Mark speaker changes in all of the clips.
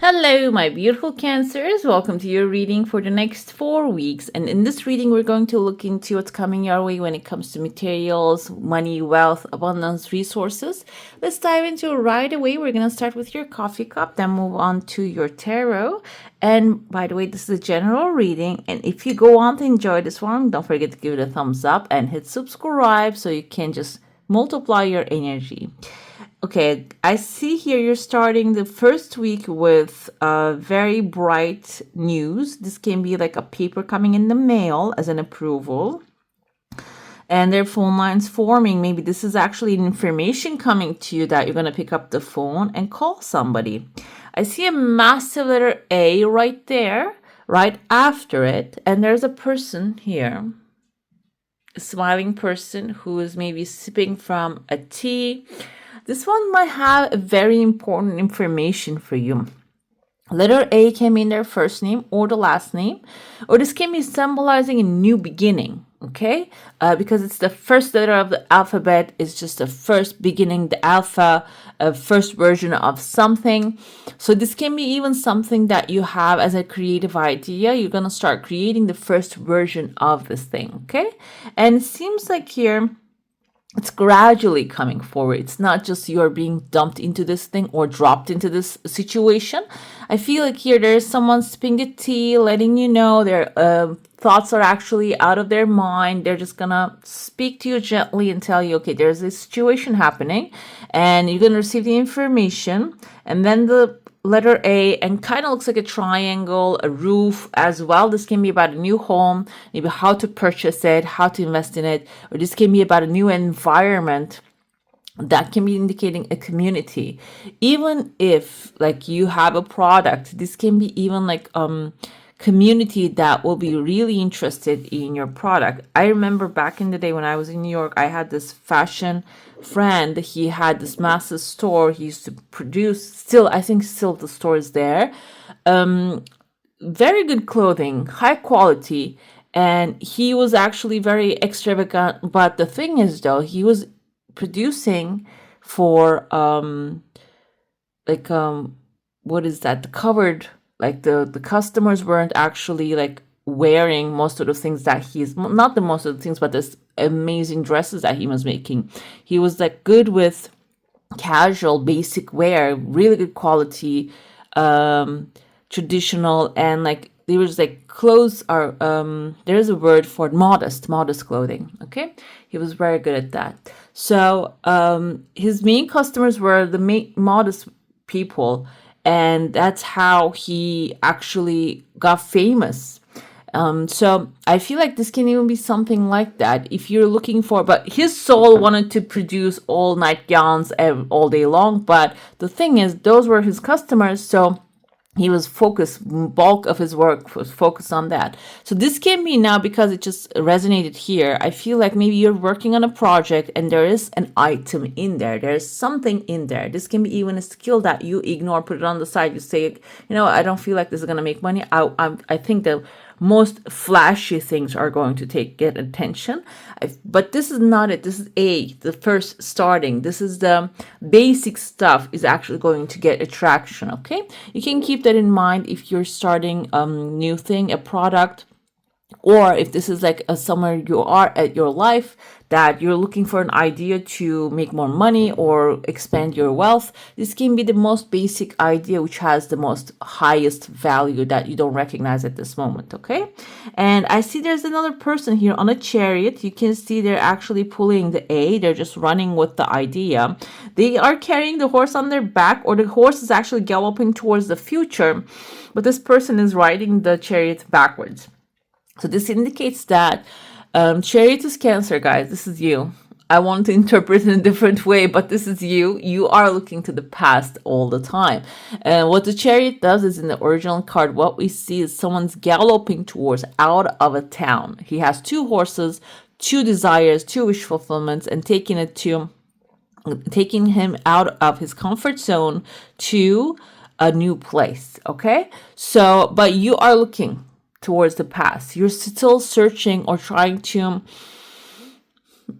Speaker 1: Hello, my beautiful Cancers. Welcome to your reading for the next 4 weeks. And in this reading, we're going to look into what's coming your way when it comes to materials, money, wealth, abundance, resources. Let's dive into it right away. We're going to start with your coffee cup, then move on to your tarot. And by the way, this is a general reading. And if you go on to enjoy this one, don't forget to give it a thumbs up and hit subscribe so you can just multiply your energy. Okay, I see here you're starting the first week with very bright news. This can be like a paper coming in the mail as an approval. And there are phone lines forming. Maybe this is actually information coming to you that you're going to pick up the phone and call somebody. I see a massive letter A right there, right after it. And there's a person here, a smiling person who is maybe sipping from a tea. This one might have a very important information for you. Letter A can mean their first name or the last name, or this can be symbolizing a new beginning, okay? Because it's the first letter of the alphabet, it's just the first beginning, the alpha, first version of something. So this can be even something that you have as a creative idea. You're going to start creating the first version of this thing, okay? And it seems like here, it's gradually coming forward. It's not just you're being dumped into this thing or dropped into this situation. I feel like here there's someone sipping a tea, letting you know their thoughts are actually out of their mind. They're just gonna speak to you gently and tell you, okay, there's this situation happening, and you're gonna receive the information, and then the letter A, and kind of looks like a triangle, a roof as well. This can be about a new home, maybe how to purchase it, how to invest in it, or this can be about a new environment. That can be indicating a community. Even if like you have a product, this can be even like community that will be really interested in your product. I remember back in the day when I was in New York, I had this fashion friend. He had this massive store. He used to produce, still, I think still the store is there. Very good clothing, high quality. And he was actually very extravagant. But the thing is though, he was producing for what is that? The covered, like the customers weren't actually like wearing most of the things that he's not the most of the things, but this amazing dresses that he was making. He was like good with casual basic wear, really good quality, traditional, and like there was like clothes are there's a word for it, modest clothing. Okay, he was very good at that. So his main customers were the modest people, and that's how he actually got famous. So I feel like this can even be something like that if you're looking for, but his soul wanted to produce all nightgowns all day long. But the thing is, those were his customers. So he was focused, bulk of his work was focused on that. So this can be now, because it just resonated here. I feel like maybe you're working on a project and there is an item in there. There's something in there. This can be even a skill that you ignore, put it on the side. You say, I don't feel like this is going to make money. I think the most flashy things are going to get attention. But this is not it. This is the first starting. This is the basic stuff is actually going to get attraction. Okay. You can keep that in mind if you're starting a new thing, a product, or if this is like somewhere you are at your life that you're looking for an idea to make more money or expand your wealth. This can be the most basic idea which has the most highest value that you don't recognize at this moment. Okay. And I see there's another person here on a chariot. You can see they're actually pulling the A. They're just running with the idea. They are carrying the horse on their back, or the horse is actually galloping towards the future, but this person is riding the chariot backwards. So this indicates that chariot is Cancer, guys. This is you. I want to interpret it in a different way, but this is you. You are looking to the past all the time. And what the chariot does is, in the original card, what we see is someone's galloping towards out of a town. He has 2 horses, 2 desires, 2 wish fulfillments, and taking him out of his comfort zone to a new place. Okay. So, but you are looking towards the past. You're still searching or trying to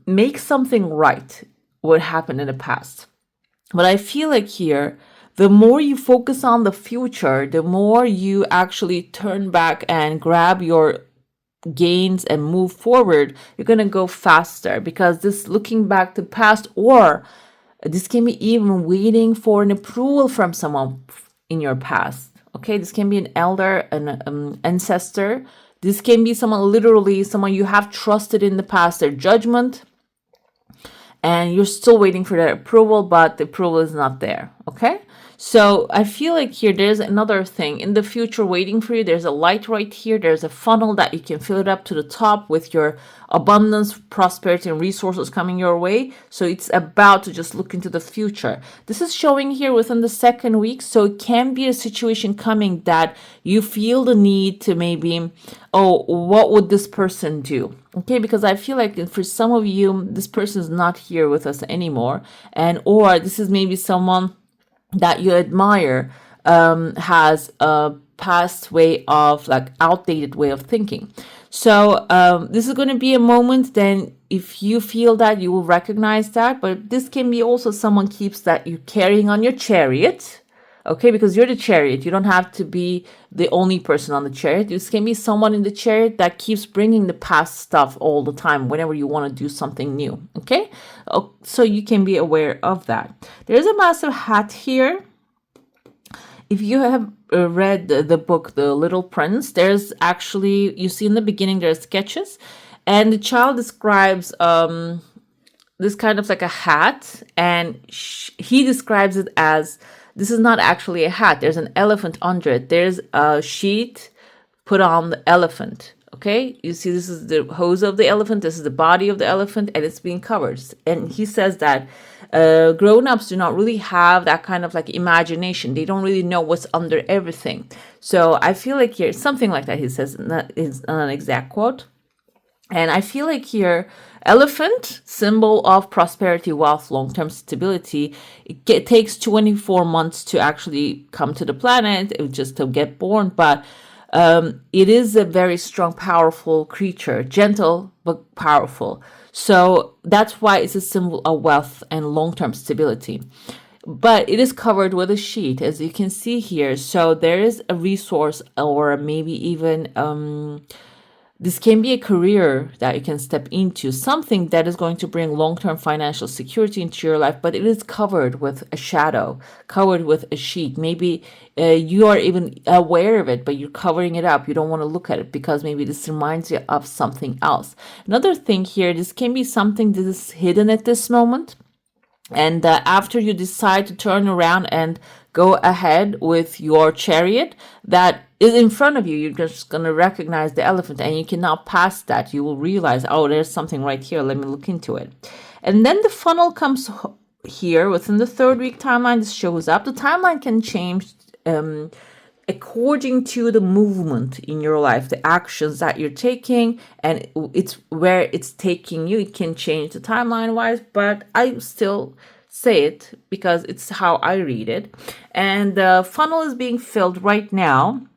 Speaker 1: make something right what happened in the past. But I feel like here the more you focus on the future, the more you actually turn back and grab your gains and move forward, you're going to go faster, because this looking back to past, or this can be even waiting for an approval from someone in your past. Okay, this can be an elder, an ancestor. This can be someone, literally someone you have trusted in the past, their judgment, and you're still waiting for that approval, but the approval is not there. Okay, so I feel like here there's another thing in the future waiting for you. There's a light right here. There's a funnel that you can fill it up to the top with your abundance, prosperity, and resources coming your way. So it's about to just look into the future. This is showing here within the second week. So it can be a situation coming that you feel the need to maybe, oh, what would this person do? Okay, because I feel like for some of you, this person is not here with us anymore. And or this is maybe someone that you admire, has a past way of, like, outdated way of thinking. So this is going to be a moment then, if you feel that, you will recognize that. But this can be also someone keeps that you're carrying on your chariot. Okay, because you're the chariot. You don't have to be the only person on the chariot. This can be someone in the chariot that keeps bringing the past stuff all the time whenever you want to do something new. Okay, so you can be aware of that. There's a massive hat here. If you have read the book, The Little Prince, there's actually, you see in the beginning, there's sketches, and the child describes this kind of like a hat, and he describes it as, this is not actually a hat. There's an elephant under it. There's a sheet put on the elephant. Okay, you see, this is the hose of the elephant. This is the body of the elephant, and it's being covered. And he says that grown-ups do not really have that kind of like imagination. They don't really know what's under everything. So I feel like here, something like that, he says, that is not an exact quote. And I feel like here, elephant, symbol of prosperity, wealth, long-term stability. It takes 24 months to actually come to the planet, just to get born. But it is a very strong, powerful creature, gentle but powerful. So that's why it's a symbol of wealth and long-term stability. But it is covered with a sheet, as you can see here. So there is a resource, or maybe even this can be a career that you can step into, something that is going to bring long-term financial security into your life, but it is covered with a shadow, covered with a sheet. Maybe you are even aware of it, but you're covering it up. You don't want to look at it because maybe this reminds you of something else. Another thing here, this can be something that is hidden at this moment. And after you decide to turn around and go ahead with your chariot that is in front of you, you're just going to recognize the elephant, and you cannot pass that. You will realize, oh, there's something right here. Let me look into it. And then the funnel comes here within the third week timeline. This shows up. The timeline can change according to the movement in your life, the actions that you're taking, and it's where it's taking you. It can change the timeline wise, but I still say it because it's how I read it. And the funnel is being filled right now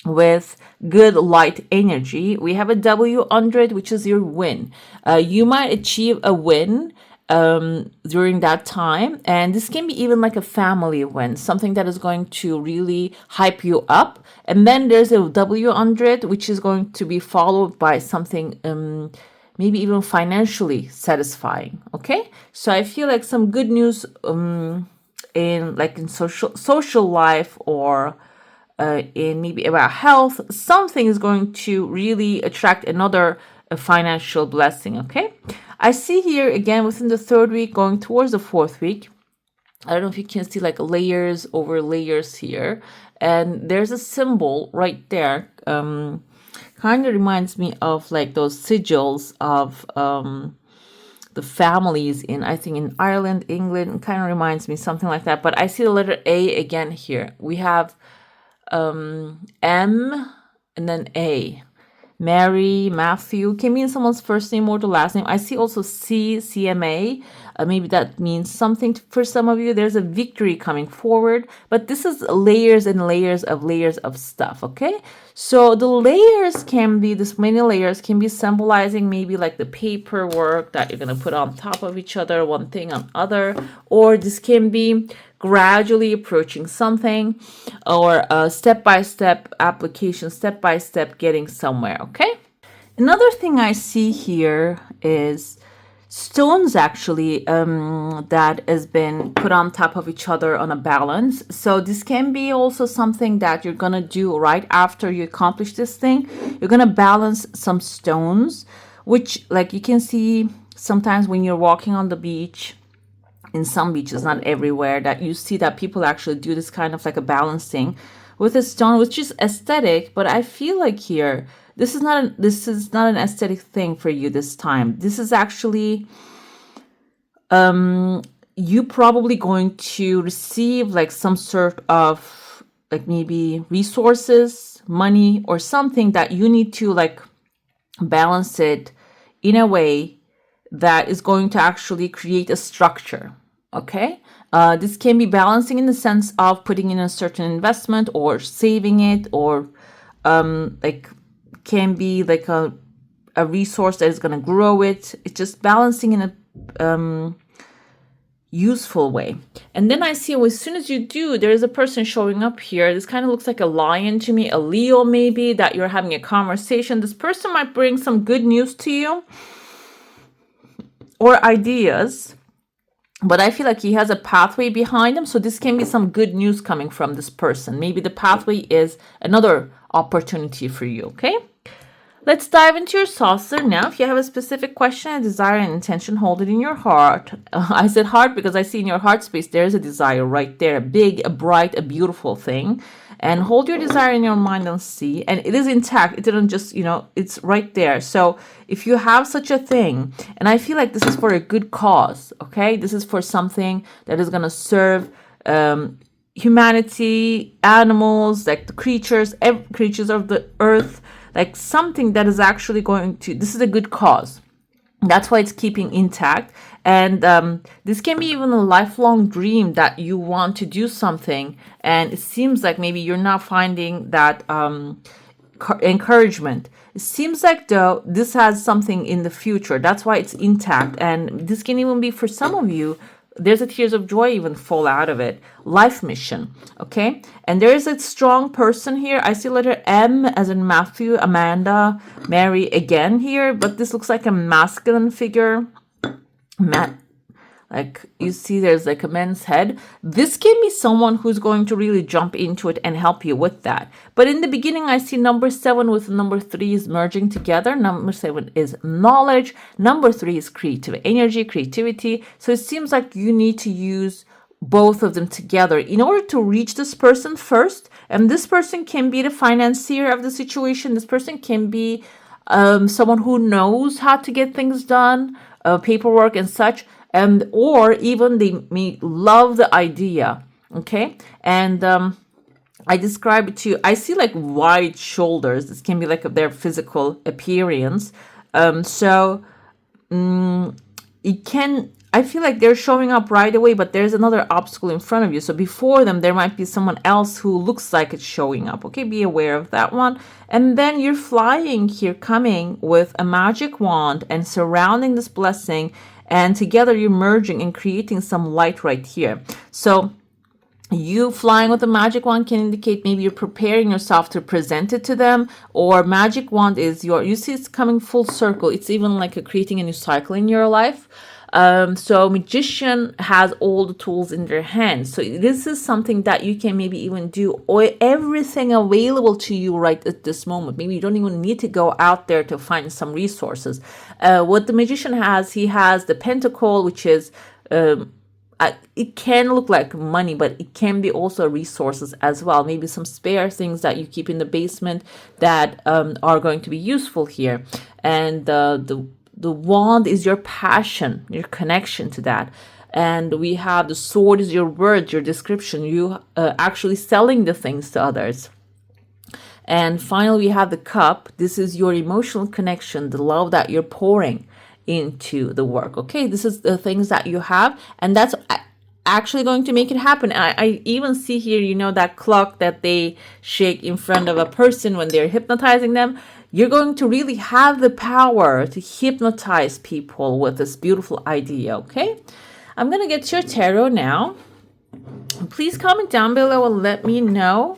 Speaker 1: with good light energy. We have a W under it, which is your win. You might achieve a win during that time, and this can be even like a family win, something that is going to really hype you up. And then there's a W under it, which is going to be followed by something maybe even financially satisfying. Okay, so I feel like some good news in social life, or in maybe about health, something is going to really attract another financial blessing. Okay, I see here again within the third week going towards the fourth week. I don't know if you can see like layers over layers here, and there's a symbol right there. Kind of reminds me of like those sigils of the families in, I think, in Ireland, England. It kind of reminds me something like that. But I see the letter A again here. We have M and then A. Mary, Matthew, can mean someone's first name or the last name. I see also CMA. Maybe that means something for some of you. There's a victory coming forward, but this is layers and layers of stuff, okay? So the layers can be, this many layers can be symbolizing maybe like the paperwork that you're going to put on top of each other, one thing on other, or this can be gradually approaching something, or a step-by-step application, step-by-step getting somewhere, okay? Another thing I see here is stones actually that has been put on top of each other on a balance. So this can be also something that you're gonna do right after you accomplish this thing. You're gonna balance some stones, which like you can see sometimes when you're walking on the beach, in some beaches, not everywhere, that you see that people actually do this kind of like a balancing with a stone, which is aesthetic. But I feel like here, this is not an aesthetic thing for you this time. This is actually you probably going to receive like some sort of like maybe resources, money, or something that you need to like balance it in a way that is going to actually create a structure. Okay, this can be balancing in the sense of putting in a certain investment or saving it, or like can be like a resource that is going to grow it. It's just balancing in a useful way. And then I see, well, as soon as you do, there is a person showing up here. This kind of looks like a lion to me, a Leo maybe, that you're having a conversation. This person might bring some good news to you or ideas, but I feel like he has a pathway behind him. So this can be some good news coming from this person. Maybe the pathway is another opportunity for you, okay? Let's dive into your saucer now. If you have a specific question, a desire, and intention, hold it in your heart. I said heart because I see in your heart space, there's a desire right there, a big, a bright, a beautiful thing. And hold your desire in your mind and see. And it is intact. It didn't just, it's right there. So if you have such a thing, and I feel like this is for a good cause, okay? This is for something that is going to serve humanity, animals, like the creatures of the earth, like something that is actually going to, this is a good cause. That's why it's keeping intact. And this can be even a lifelong dream that you want to do something. And it seems like maybe you're not finding that encouragement. It seems like though this has something in the future. That's why it's intact. And this can even be for some of you, there's a tears of joy even fall out of it. Life mission, okay? And there is a strong person here. I see letter M as in Matthew, Amanda, Mary again here, but this looks like a masculine figure. Like you see there's like a man's head. This can be someone who's going to really jump into it and help you with that. But in the beginning, I see number 7 with number 3 is merging together. Number 7 is knowledge. Number 3 is creative energy, creativity. So it seems like you need to use both of them together in order to reach this person first. And this person can be the financier of the situation. This person can be someone who knows how to get things done, paperwork and such. Or even they may love the idea, okay? And I describe it to you. I see like wide shoulders. This can be like their physical appearance. It can, I feel like they're showing up right away, but there's another obstacle in front of you. So before them, there might be someone else who looks like it's showing up, okay? Be aware of that one. And then you're flying here, coming with a magic wand and surrounding this blessing. And together you're merging and creating some light right here. So you flying with a magic wand can indicate maybe you're preparing yourself to present it to them, or magic wand is you see it's coming full circle. It's even like creating a new cycle in your life. So magician has all the tools in their hands. So this is something that you can maybe even do, or everything available to you right at this moment. Maybe you don't even need to go out there to find some resources. What the magician has, he has the pentacle, which is, it can look like money, but it can be also resources as well. Maybe some spare things that you keep in the basement that are going to be useful here. And the wand is your passion, your connection to that. And we have the sword is your words, your description, you actually selling the things to others. And finally, we have the cup. This is your emotional connection, the love that you're pouring into the work. Okay, this is the things that you have, and that's actually going to make it happen. And I even see here, you know, that clock that they shake in front of a person when they're hypnotizing them. You're going to really have the power to hypnotize people with this beautiful idea. Okay, I'm gonna get your tarot now. Please comment down below and let me know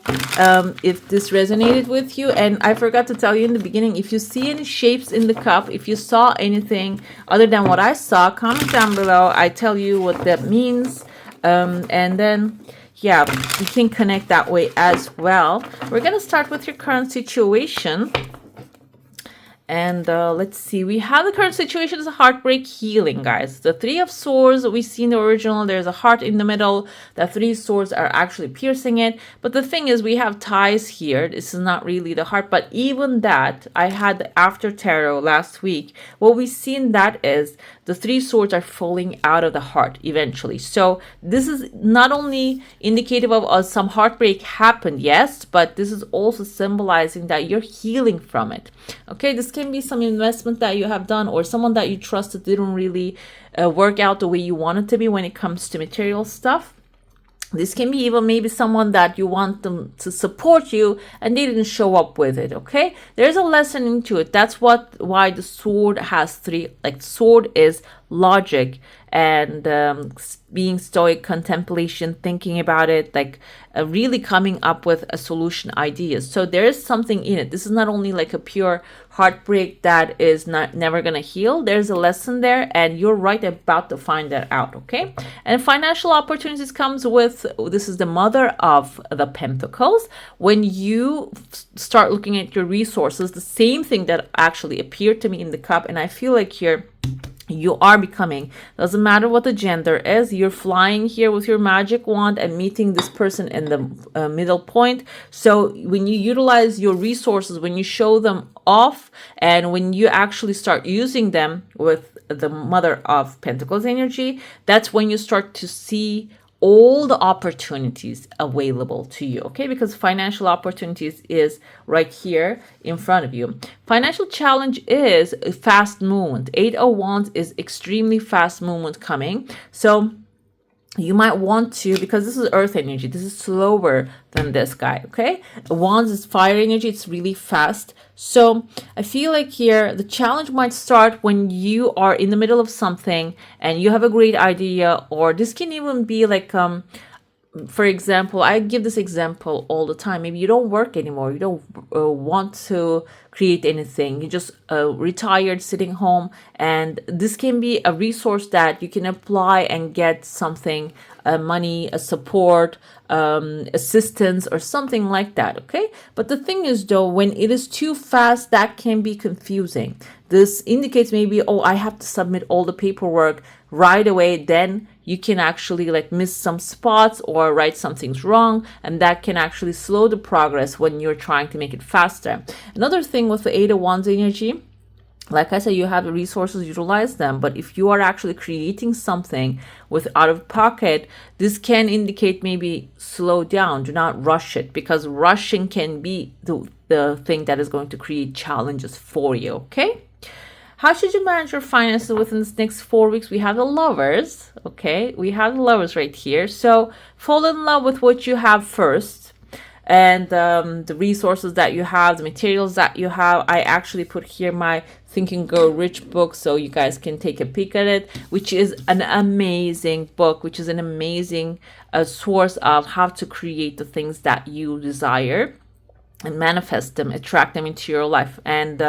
Speaker 1: if this resonated with you. And I forgot to tell you in the beginning, if you see any shapes in the cup, if you saw anything other than what I saw, comment down below. I tell you what that means. And then, yeah, you can connect that way as well. We're going to start with your current situation. And let's see, we have the current situation is a heartbreak healing, guys. The Three of Swords we see in the original, there's a heart in the middle. The three swords are actually piercing it. But the thing is, we have ties here. This is not really the heart. But even that, I had the after tarot last week. What we see in that is the three swords are falling out of the heart eventually. So this is not only indicative of some heartbreak happened, yes, but this is also symbolizing that you're healing from it. Okay, this can be some investment that you have done, or someone that you trusted didn't really work out the way you want it to be when it comes to material stuff. This can be even maybe someone that you want them to support you and they didn't show up with it. Okay, there's a lesson into it. That's why the sword has three, like sword is logic and being stoic, contemplation, thinking about it, like really coming up with a solution ideas. So there is something in it. This is not only like a pure heartbreak that is never gonna heal. There's a lesson there, and you're right about to find that out. Okay, and financial opportunities comes with, this is the Mother of the Pentacles. When you start looking at your resources, the same thing that actually appeared to me in the cup, and I feel like here you are becoming, doesn't matter what the gender is, you're flying here with your magic wand and meeting this person in the middle point. So when you utilize your resources, when you show them off, and when you actually start using them with the Mother of Pentacles energy, that's when you start to see all the opportunities available to you. Okay, because financial opportunities is right here in front of you. Financial challenge is fast movement. 8 of Wands is extremely fast movement coming. So you might want to, because this is earth energy, this is slower than this guy. Okay, Wands is fire energy, it's really fast. So I feel like here the challenge might start when you are in the middle of something and you have a great idea, or this can even be like for example, I give this example all the time. Maybe you don't work anymore, you don't want to create anything, you just retired, sitting home, and this can be a resource that you can apply and get something, money, a support, assistance, or something like that. Okay, but the thing is though, when it is too fast, that can be confusing. This indicates maybe, oh, I have to submit all the paperwork right away, then you can actually like miss some spots or write something's wrong, and that can actually slow the progress when you're trying to make it faster. Another thing with the 8 of Wands energy, like I said, you have the resources, utilize them. But if you are actually creating something with out of pocket, this can indicate maybe slow down, do not rush it, because rushing can be the thing that is going to create challenges for you. Okay, how should you manage your finances within this next 4 weeks? We have the Lovers. Okay, we have the Lovers right here. So fall in love with what you have first, and the resources that you have, the materials that you have. I actually put here my Think and Grow Rich book, so you guys can take a peek at it, which is an amazing book, which is an amazing source of how to create the things that you desire and manifest them, attract them into your life, and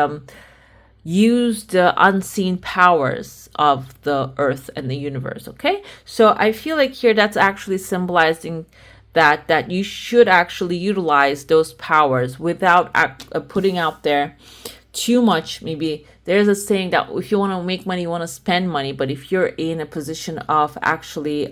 Speaker 1: use the unseen powers of the earth and the universe. Okay, so I feel like here that's actually symbolizing that you should actually utilize those powers without putting out there too much. Maybe there's a saying that if you want to make money, you want to spend money, but if you're in a position of actually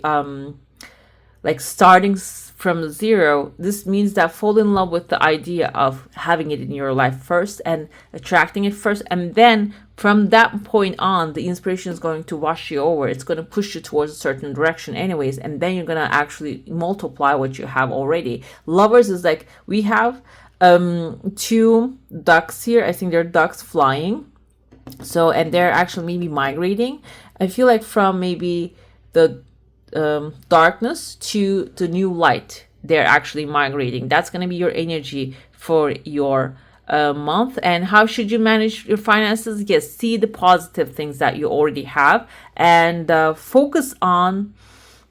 Speaker 1: like starting from zero, this means that fall in love with the idea of having it in your life first and attracting it first, and then from that point on, the inspiration is going to wash you over. It's going to push you towards a certain direction anyways, and then you're going to actually multiply what you have already. Lovers is like, we have 2 ducks here. I think they're ducks flying. So, and they're actually maybe migrating. I feel like from maybe the darkness to the new light, they're actually migrating. That's going to be your energy for your month. And how should you manage your finances? Yes, see the positive things that you already have, and focus on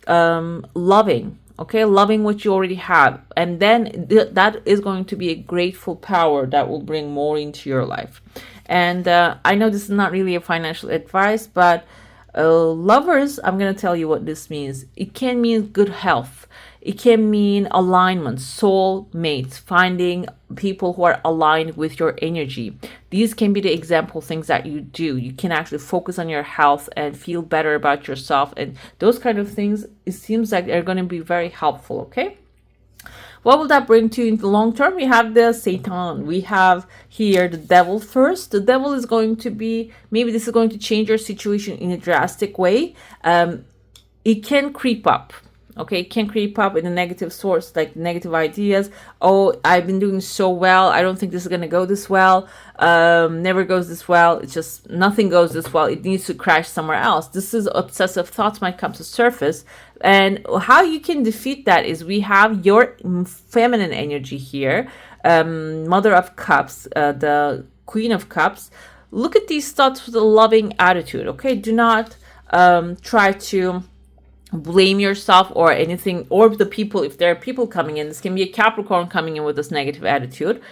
Speaker 1: loving. Okay, loving what you already have, and then that is going to be a grateful power that will bring more into your life. And I know this is not really a financial advice, but lovers, I'm going to tell you what this means. It can mean good health. It can mean alignment, soul mates, finding people who are aligned with your energy. These can be the example things that you do. You can actually focus on your health and feel better about yourself. And those kind of things, it seems like they're going to be very helpful, okay? What will that bring to you in the long term? We have the Satan. We have here the devil first. The devil is going to be, maybe this is going to change your situation in a drastic way. It can creep up. Okay, it can creep up in a negative source, like negative ideas. Oh, I've been doing so well. I don't think this is going to go this well. Never goes this well. It's just nothing goes this well. It needs to crash somewhere else. This is obsessive thoughts might come to surface. And how you can defeat that is we have your feminine energy here, Mother of Cups, the Queen of Cups. Look at these thoughts with a loving attitude. Okay, do not try to blame yourself or anything, or the people. If there are people coming in, this can be a Capricorn coming in with this negative attitude.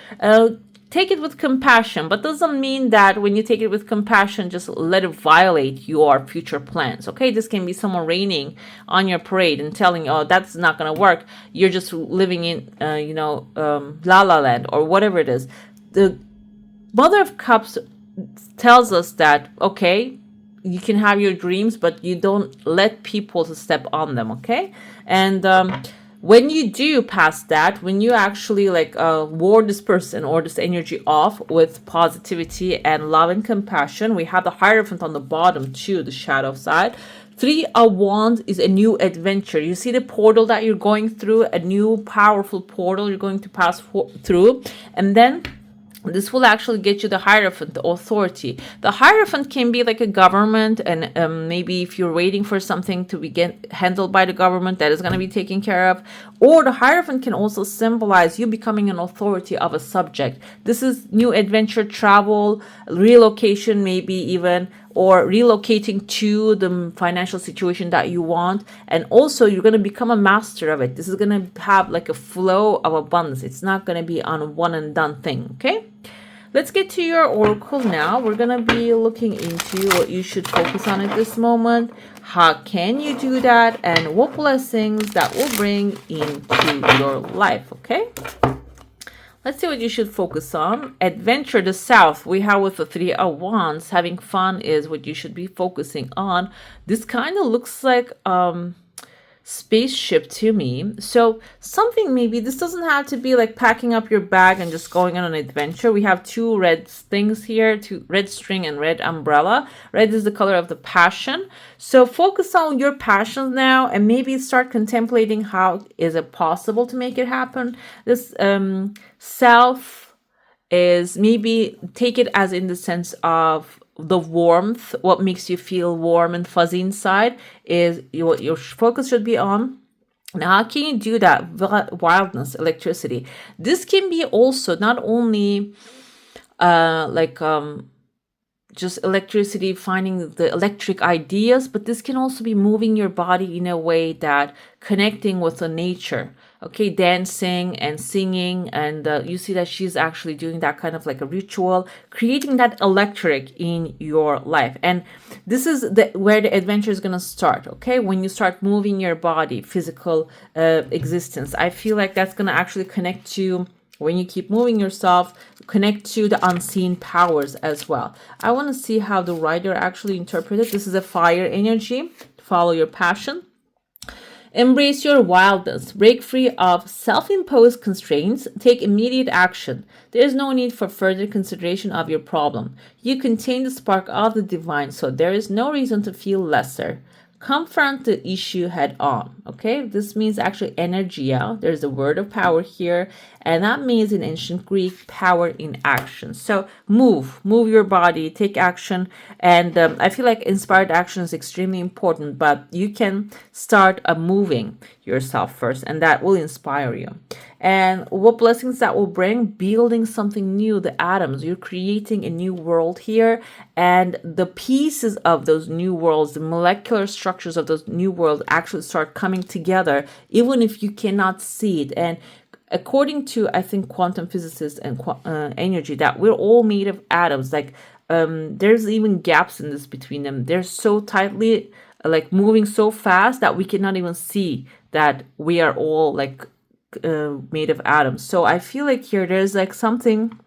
Speaker 1: Take it with compassion, but doesn't mean that when you take it with compassion, just let it violate your future plans. Okay, this can be someone raining on your parade and telling you, oh, that's not going to work. You're just living in, la la land or whatever it is. The Mother of Cups tells us that, okay, you can have your dreams, but you don't let people to step on them, okay? And when you do pass that, when you actually ward this person or this energy off with positivity and love and compassion, we have the Hierophant on the bottom too, the shadow side. Three of Wands is a new adventure. You see the portal that you're going through, a new powerful portal you're going to pass through, and then this will actually get you the Hierophant, the authority. The Hierophant can be like a government, and maybe if you're waiting for something to be handled by the government, that is going to be taken care of. Or the Hierophant can also symbolize you becoming an authority of a subject. This is new adventure, travel, relocation, maybe even, or relocating to the financial situation that you want. And also you're going to become a master of it. This is going to have like a flow of abundance. It's not going to be on a one and done thing. Okay, let's get to your oracle now. We're going to be looking into what you should focus on at this moment. How can you do that? And what blessings that will bring into your life. Okay, let's see what you should focus on. Adventure, the South, we have with the Three of Wands. Having fun is what you should be focusing on. This kind of looks like spaceship to me. So something, maybe this doesn't have to be like packing up your bag and just going on an adventure. We have two red things here, two red string and red umbrella. Red is the color of the passion. So focus on your passions now and maybe start contemplating how is it possible to make it happen. This South is, maybe take it as in the sense of the warmth. What makes you feel warm and fuzzy inside is what your focus should be on. Now, how can you do that? Wildness, electricity. This can be also not only just electricity, finding the electric ideas, but this can also be moving your body in a way that connecting with the nature. Okay, dancing and singing, and you see that she's actually doing that kind of like a ritual, creating that electric in your life. And this is where the adventure is going to start. Okay, when you start moving your body, physical existence, I feel like that's going to actually connect to, when you keep moving yourself, connect to the unseen powers as well. I want to see how the writer actually interpreted. This is a fire energy. Follow your passion. Embrace your wildness. Break free of self-imposed constraints. Take immediate action. There is no need for further consideration of your problem. You contain the spark of the divine, so there is no reason to feel lesser. confront the issue head on. Okay, this means actually energia. There's a word of power here, and that means in ancient Greek, power in action. So move your body, take action. And I feel like inspired action is extremely important, but you can start moving yourself first, and that will inspire you. And what blessings that will bring? Building something new, the atoms. You're creating a new world here, and the pieces of those new worlds, the molecular structures of those new worlds actually start coming together, even if you cannot see it. And according to, I think, quantum physicists and energy, that we're all made of atoms. Like there's even gaps in this between them. They're so tightly like moving so fast that we cannot even see that we are all like made of atoms. So I feel like here there's like something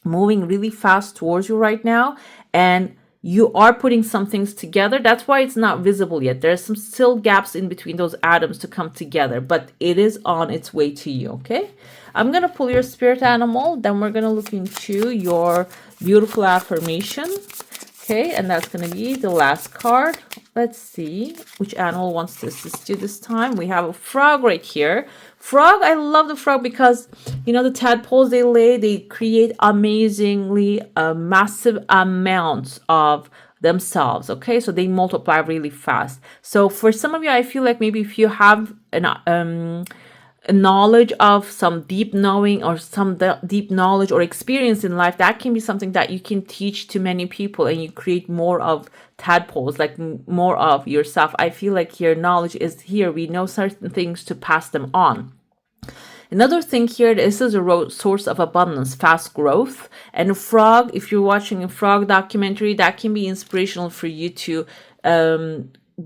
Speaker 1: moving really fast towards you right now, and you are putting some things together. That's why it's not visible yet. There's some still gaps in between those atoms to come together, but it is on its way to you. Okay, I'm gonna pull your spirit animal, then we're gonna look into your beautiful affirmation. Okay, and that's going to be the last card. Let's see which animal wants to assist you this time. We have a frog right here. Frog, I love the frog because, you know, the tadpoles they lay, they create amazingly massive amounts of themselves. Okay, so they multiply really fast. So for some of you, I feel like maybe if you have a knowledge of some deep knowing or some deep knowledge or experience in life, that can be something that you can teach to many people, and you create more of tadpoles, like more of yourself. I feel like your knowledge is here. We know certain things to pass them on. Another thing here, this is a source of abundance, fast growth. And a frog, if you're watching a frog documentary, that can be inspirational for you to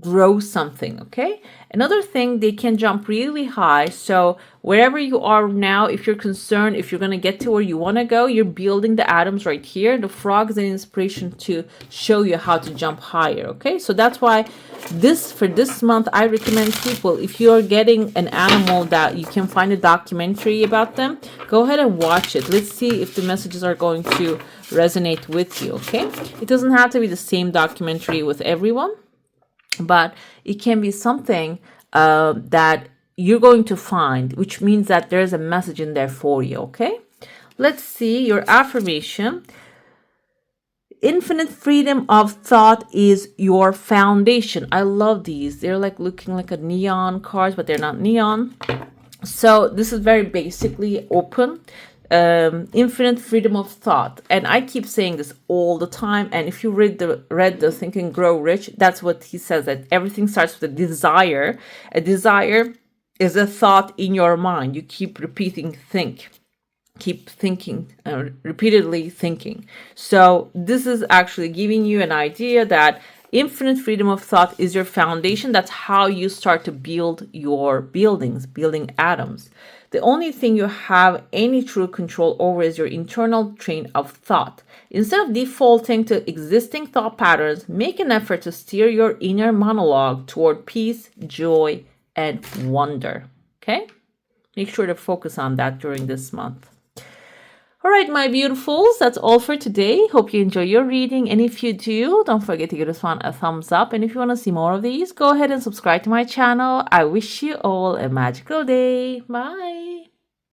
Speaker 1: grow something. Okay, another thing, they can jump really high. So wherever you are now, if you're concerned if you're going to get to where you want to go, you're building the atoms right here. The frog is an inspiration to show you how to jump higher. Okay, so that's why for this month I recommend people, if you're getting an animal that you can find a documentary about them, go ahead and watch it. Let's see if the messages are going to resonate with you. Okay, it doesn't have to be the same documentary with everyone, but it can be something that you're going to find, which means that there's a message in there for you. Okay, let's see your affirmation. Infinite freedom of thought is your foundation. I love these. They're like looking like a neon cards, but they're not neon. So this is very basically open. Infinite freedom of thought, and I keep saying this all the time. And if you read the Think and Grow Rich, that's what he says, that everything starts with a desire. A desire is a thought in your mind. You keep repeating keep thinking, repeatedly thinking. So this is actually giving you an idea that infinite freedom of thought is your foundation. That's how you start to build your building atoms. The only thing you have any true control over is your internal train of thought. Instead of defaulting to existing thought patterns, make an effort to steer your inner monologue toward peace, joy, and wonder. Okay? Make sure to focus on that during this month. All right, my beautifuls, that's all for today. Hope you enjoy your reading. And if you do, don't forget to give this one a thumbs up. And if you want to see more of these, go ahead and subscribe to my channel. I wish you all a magical day. Bye.